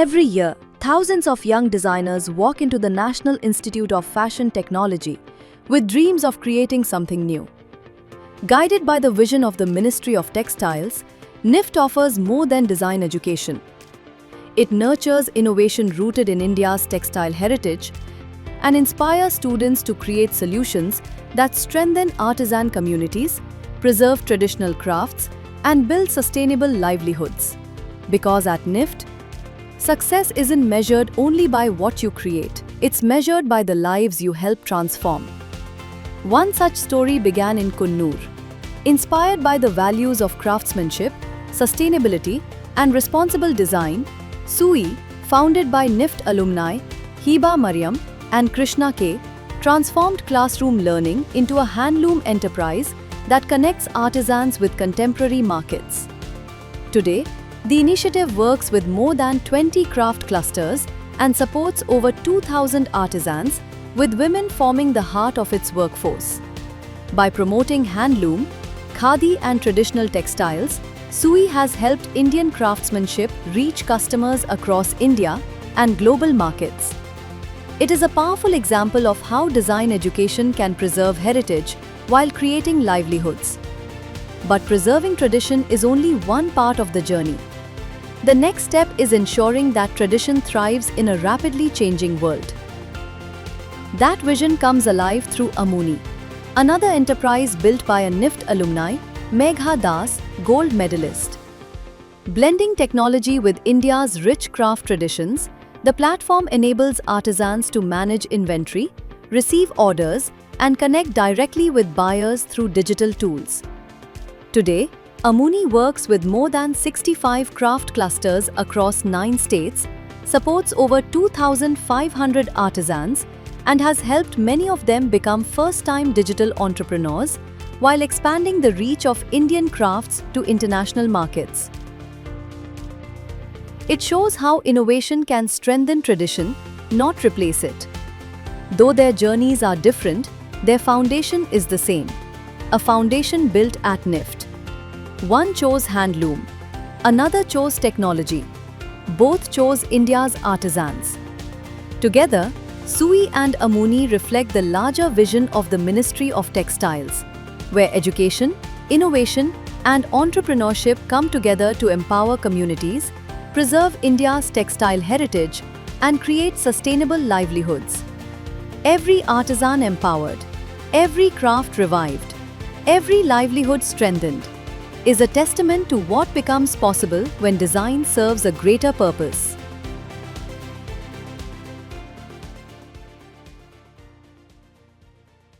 Every year, thousands of young designers walk into the National Institute of Fashion Technology with dreams of creating something new. Guided by the vision of the Ministry of Textiles, NIFT offers more than design education. It nurtures innovation rooted in India's textile heritage and inspires students to create solutions that strengthen artisan communities, preserve traditional crafts, and build sustainable livelihoods. Because at NIFT, success isn't measured only by what you create, it's measured by the lives you help transform. One such story began in Kunnur. Inspired by the values of craftsmanship, sustainability, and responsible design, SUI, founded by NIFT alumni Hiba Mariam and Krishna K, transformed classroom learning into a handloom enterprise that connects artisans with contemporary markets. Today, the initiative works with more than 20 craft clusters and supports over 2,000 artisans, with women forming the heart of its workforce. By promoting handloom, khadi and traditional textiles, SUI has helped Indian craftsmanship reach customers across India and global markets. It is a powerful example of how design education can preserve heritage while creating livelihoods. But preserving tradition is only one part of the journey. The next step is ensuring that tradition thrives in a rapidly changing world. That vision comes alive through Amuni, another enterprise built by a NIFT alumni, Megha Das, gold medalist. Blending technology with India's rich craft traditions, the platform enables artisans to manage inventory, receive orders, and connect directly with buyers through digital tools. Today, Amuni works with more than 65 craft clusters across 9 states, supports over 2,500 artisans, and has helped many of them become first-time digital entrepreneurs while expanding the reach of Indian crafts to international markets. It shows how innovation can strengthen tradition, not replace it. Though their journeys are different, their foundation is the same, a foundation built at NIFT. One chose handloom, another chose technology. Both chose India's artisans. Together, SUI and Amuni reflect the larger vision of the Ministry of Textiles, where education, innovation, and entrepreneurship come together to empower communities, preserve India's textile heritage, and create sustainable livelihoods. Every artisan empowered, every craft revived, every livelihood strengthened, is a testament to what becomes possible when design serves a greater purpose.